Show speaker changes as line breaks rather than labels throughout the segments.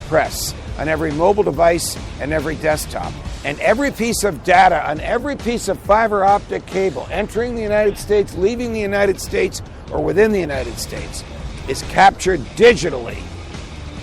press, on every mobile device and every desktop. And every piece of data on every piece of fiber optic cable entering the United States, leaving the United States, or within the United States is captured digitally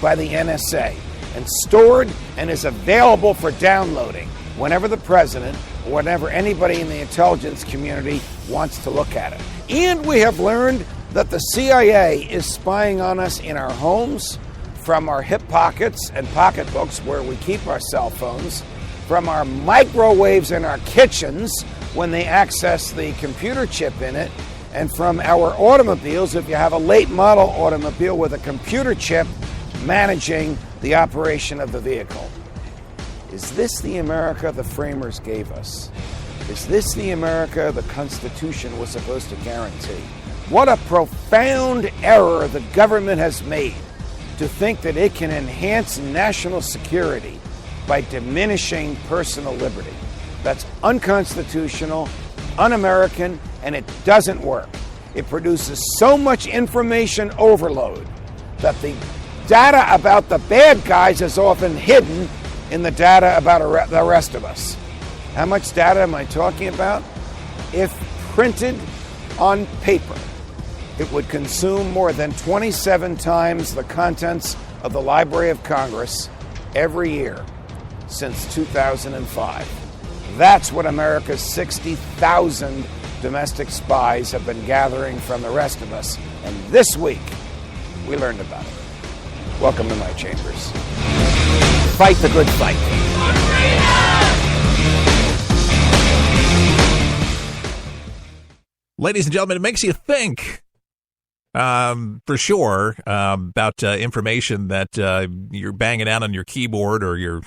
by the NSA and stored and is available for downloading whenever the president or whenever anybody in the intelligence community wants to look at it. And we have learned that the CIA is spying on us in our homes, from our hip pockets and pocketbooks where we keep our cell phones, from our microwaves in our kitchens when they access the computer chip in it, and from our automobiles if you have a late model automobile with a computer chip managing the operation of the vehicle. Is this the America the framers gave us? Is this the America the Constitution was supposed to guarantee? What a profound error the government has made to think that it can enhance national security by diminishing personal liberty. That's unconstitutional, un-American, and it doesn't work. It produces so much information overload that the data about the bad guys is often hidden in the data about the rest of us. How much data am I talking about? If printed on paper, it would consume more than 27 times the contents of the Library of Congress every year since 2005. That's what America's 60,000 domestic spies have been gathering from the rest of us. And this week, we learned about it. Welcome to my chambers. Fight the good fight.
Ladies and gentlemen, it makes you think. For sure, about information that you're banging out on your keyboard, or you're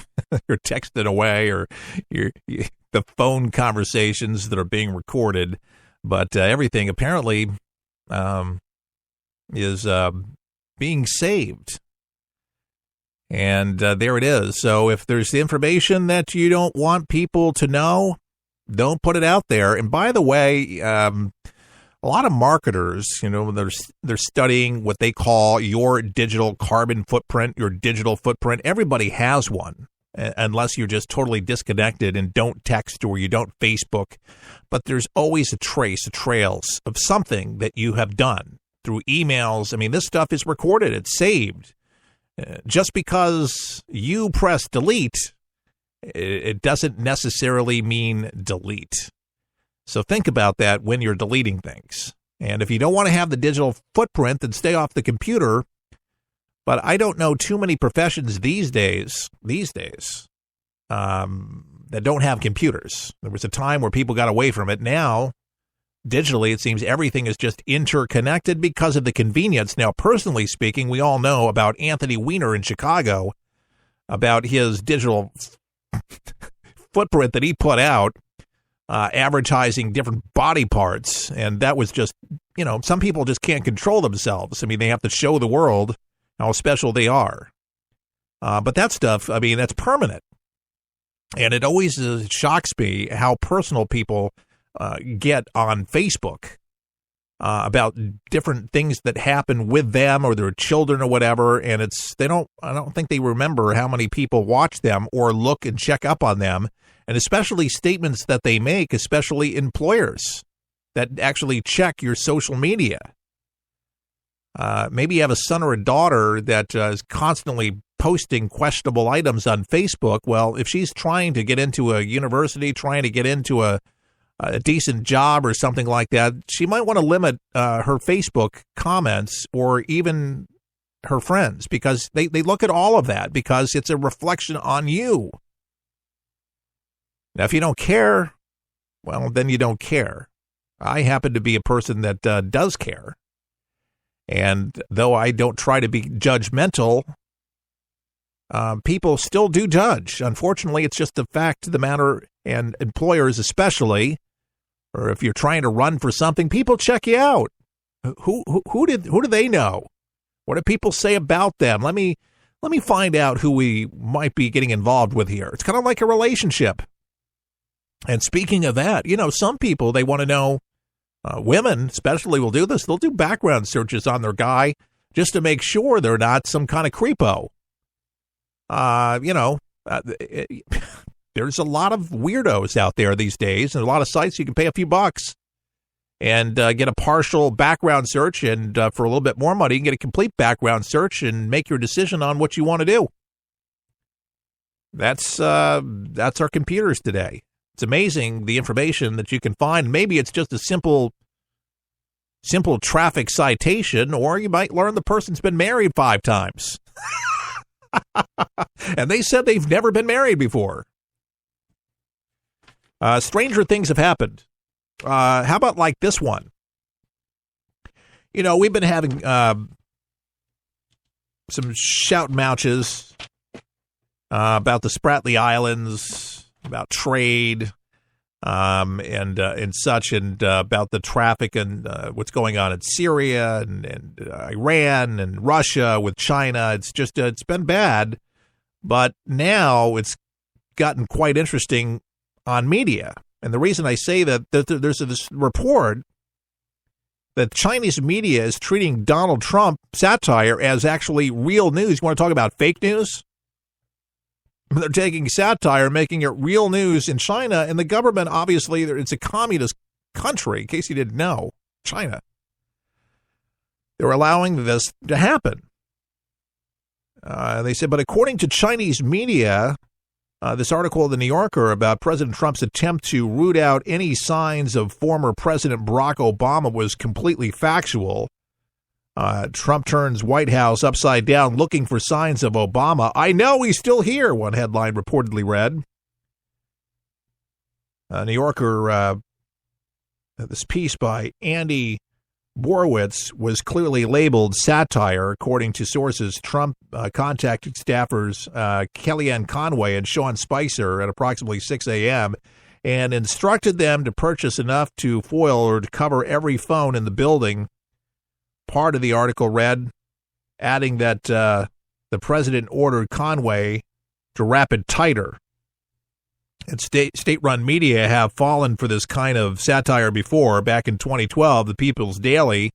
texting away, or the phone conversations that are being recorded. But everything apparently is being saved. And there it is. So if there's information that you don't want people to know, don't put it out there. And by the way, a lot of marketers, they're studying what they call your digital carbon footprint, your digital footprint. Everybody has one, unless you're just totally disconnected and don't text or you don't Facebook. But there's always a trails of something that you have done through emails. I mean, this stuff is recorded. It's saved. Just because you press delete, it doesn't necessarily mean delete. So think about that when you're deleting things. And if you don't want to have the digital footprint, then stay off the computer. But I don't know too many professions these days that don't have computers. There was a time where people got away from it. Now, digitally, it seems everything is just interconnected because of the convenience. Now, personally speaking, we all know about Anthony Weiner in Chicago, about his digital footprint that he put out, advertising different body parts. And that was just, some people just can't control themselves. I mean, they have to show the world how special they are. But that stuff, that's permanent. And it always shocks me how personal people get on Facebook about different things that happen with them or their children or whatever. And I don't think they remember how many people watch them or look and check up on them. And especially statements that they make, especially employers that actually check your social media. Maybe you have a son or a daughter that is constantly posting questionable items on Facebook. Well, if she's trying to get into a university, trying to get into a decent job or something like that, she might want to limit her Facebook comments or even her friends, because they look at all of that because it's a reflection on you. Now, if you don't care, well, then you don't care. I happen to be a person that does care. And though I don't try to be judgmental, people still do judge. Unfortunately, it's just the fact of the matter, and employers especially, or if you're trying to run for something, people check you out. Who do they know? What do people say about them? Let me find out who we might be getting involved with here. It's kind of like a relationship. And speaking of that, some people, they want to know, women especially will do this. They'll do background searches on their guy just to make sure they're not some kind of creepo. There's a lot of weirdos out there these days, and a lot of sites you can pay a few bucks and get a partial background search, and for a little bit more money, you can get a complete background search and make your decision on what you want to do. That's our computers today. It's amazing the information that you can find. Maybe it's just a simple traffic citation, or you might learn the person's been married 5 times. And they said they've never been married before. Stranger things have happened. How about like this one? We've been having some shout matches about the Spratly Islands, about trade, and such, and about the traffic and what's going on in Syria and Iran and Russia with China. It's been bad, but now it's gotten quite interesting on media. And the reason I say that there's this report that Chinese media is treating Donald Trump satire as actually real news. You want to talk about fake news? They're taking satire, making it real news in China, and the government, obviously, it's a communist country, in case you didn't know, China. They're allowing this to happen. They said, but according to Chinese media, this article in The New Yorker about President Trump's attempt to root out any signs of former President Barack Obama was completely factual. Trump turns White House upside down looking for signs of Obama. I know he's still here, one headline reportedly read. New Yorker, this piece by Andy Borowitz was clearly labeled satire, according to sources. Trump contacted staffers Kellyanne Conway and Sean Spicer at approximately 6 a.m. and instructed them to purchase enough to foil or to cover every phone in the building. Part of the article read, adding that the president ordered Conway to wrap it tighter. And state-run media have fallen for this kind of satire before. Back in 2012, the People's Daily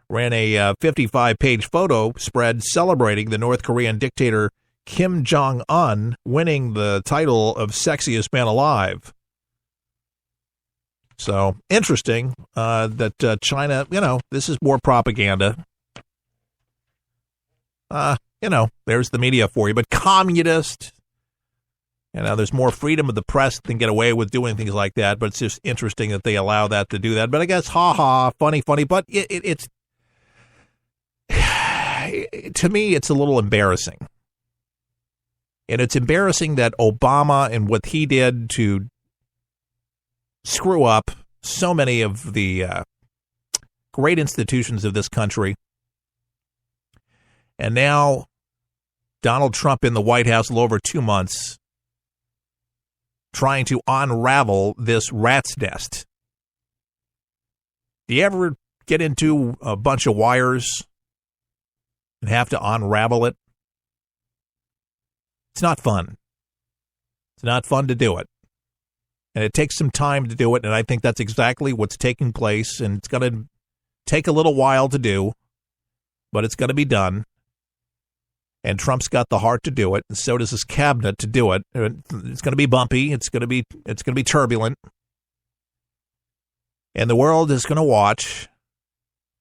ran a 55-page photo spread celebrating the North Korean dictator Kim Jong-un winning the title of Sexiest Man Alive. So, interesting that China, this is more propaganda. There's the media for you. But communist, there's more freedom of the press than get away with doing things like that. But it's just interesting that they allow that to do that. But I guess, funny. But it's to me, it's a little embarrassing. And it's embarrassing that Obama and what he did to screw up so many of the great institutions of this country. And now Donald Trump in the White House a little over 2 months trying to unravel this rat's nest. Do you ever get into a bunch of wires and have to unravel it? It's not fun. It's not fun to do it. And it takes some time to do it, and I think that's exactly what's taking place, and it's going to take a little while to do, but it's going to be done. And Trump's got the heart to do it, and so does his cabinet to do it. It's going to be bumpy. It's going to be turbulent. And the world is going to watch.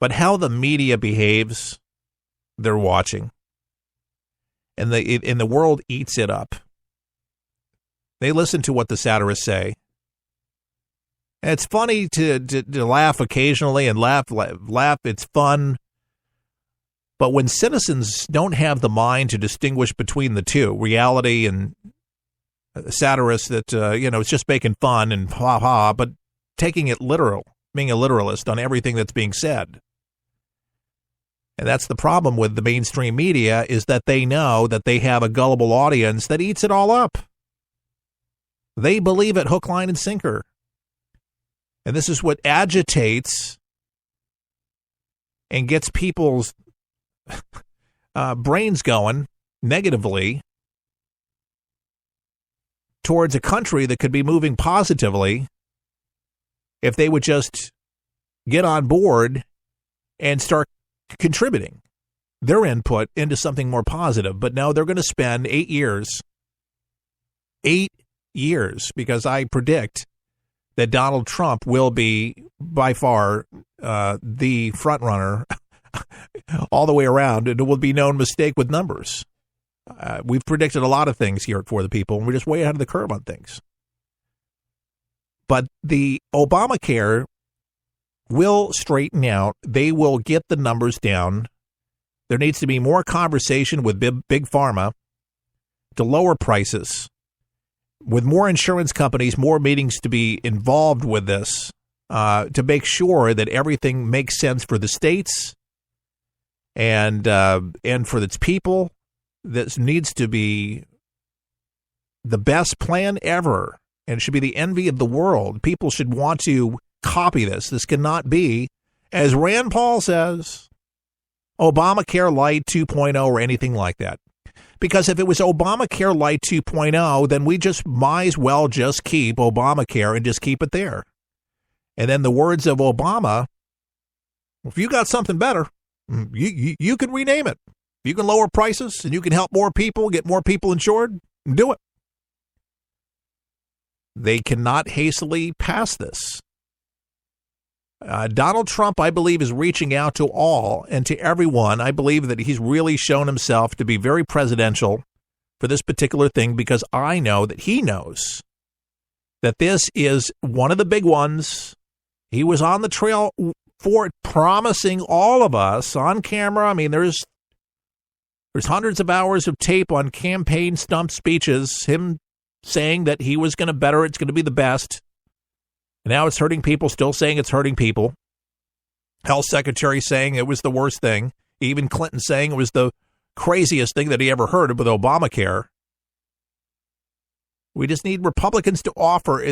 But how the media behaves, they're watching. And the world eats it up. They listen to what the satirists say. And it's funny to laugh occasionally and laugh. It's fun. But when citizens don't have the mind to distinguish between the two, reality and satirists that, it's just making fun and ha-ha, but taking it literal, being a literalist on everything that's being said. And that's the problem with the mainstream media, is that they know that they have a gullible audience that eats it all up. They believe it hook, line, and sinker. And this is what agitates and gets people's brains going negatively towards a country that could be moving positively if they would just get on board and start contributing. their input into something more positive. But no, they're going to spend 8 years, because I predict that Donald Trump will be by far the front runner all the way around, and it will be no mistake with numbers. We've predicted a lot of things here at For the People, and we're just way ahead of the curve on things. But the Obamacare will straighten out. They will get the numbers down. There needs to be more conversation with big pharma to lower prices. With more insurance companies, more meetings to be involved with this to make sure that everything makes sense for the states and for its people. This needs to be the best plan ever, and it should be the envy of the world. People should want to copy this. This cannot be, as Rand Paul says, Obamacare Light 2.0 or anything like that. Because if it was Obamacare Light 2.0, then we just might as well just keep Obamacare and just keep it there. And then the words of Obama, if you got something better, you can rename it. You can lower prices and you can help more people, get more people insured, do it. They cannot hastily pass this. Donald Trump, I believe, is reaching out to all and to everyone. I believe that he's really shown himself to be very presidential for this particular thing, because I know that he knows that this is one of the big ones. He was on the trail for it, promising all of us on camera. I mean, there's hundreds of hours of tape on campaign stump speeches, him saying that he was going to better, it's going to be the best. And now it's hurting people, still saying it's hurting people. Health Secretary saying it was the worst thing. Even Clinton saying it was the craziest thing that he ever heard of with Obamacare. We just need Republicans to offer,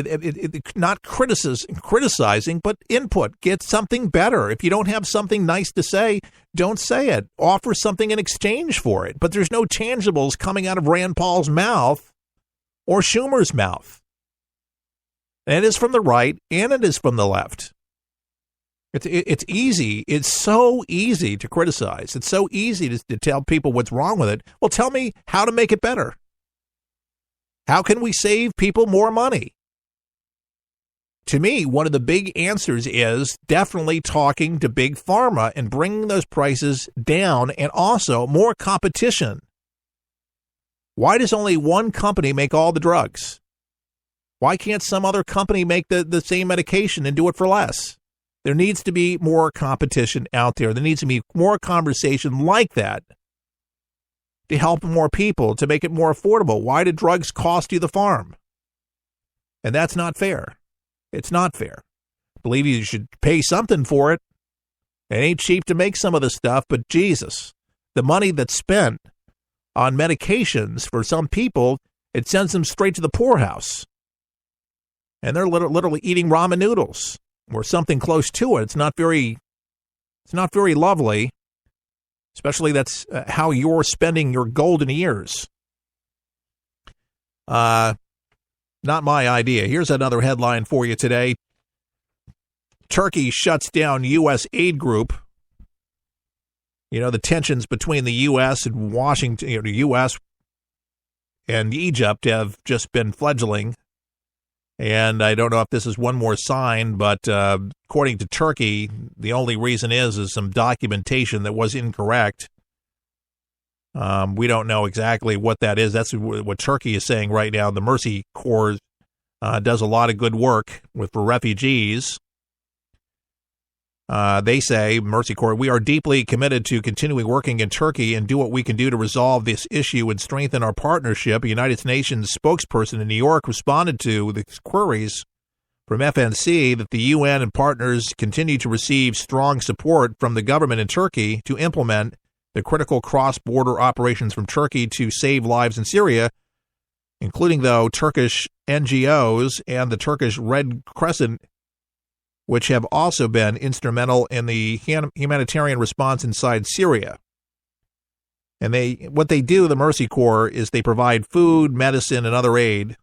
not criticizing, but input. Get something better. If you don't have something nice to say, don't say it. Offer something in exchange for it. But there's no tangibles coming out of Rand Paul's mouth or Schumer's mouth. And it is from the right and it is from the left. It's easy. It's so easy to criticize. It's so easy to tell people what's wrong with it. Well, tell me how to make it better. How can we save people more money? To me, one of the big answers is definitely talking to big pharma and bringing those prices down, and also more competition. Why does only one company make all the drugs? Why can't some other company make the same medication and do it for less? There needs to be more competition out there. There needs to be more conversation like that to help more people, to make it more affordable. Why do drugs cost you the farm? And that's not fair. It's not fair. I believe you should pay something for it. It ain't cheap to make some of this stuff, but Jesus, the money that's spent on medications for some people, it sends them straight to the poorhouse. And they're literally eating ramen noodles or something close to it. It's not very lovely, especially that's how you're spending your golden years. Not my idea. Here's another headline for you today. Turkey shuts down U.S. aid group. You know, the tensions between the U.S. and Washington, the U.S. and Egypt have just been fledgling. And I don't know if this is one more sign, but according to Turkey, the only reason is some documentation that was incorrect. We don't know exactly what that is. That's what Turkey is saying right now. The Mercy Corps does a lot of good work for refugees. They say, Mercy Corps, we are deeply committed to continuing working in Turkey and do what we can do to resolve this issue and strengthen our partnership. A United Nations spokesperson in New York responded to the queries from FNC that the UN and partners continue to receive strong support from the government in Turkey to implement the critical cross-border operations from Turkey to save lives in Syria, including, though, Turkish NGOs and the Turkish Red Crescent, which have also been instrumental in the humanitarian response inside Syria. And what they do, the Mercy Corps, is they provide food, medicine, and other aid.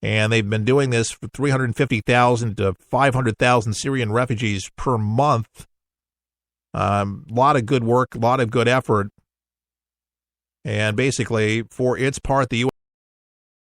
And they've been doing this for 350,000 to 500,000 Syrian refugees per month. A lot of good work, a lot of good effort. And basically, for its part, the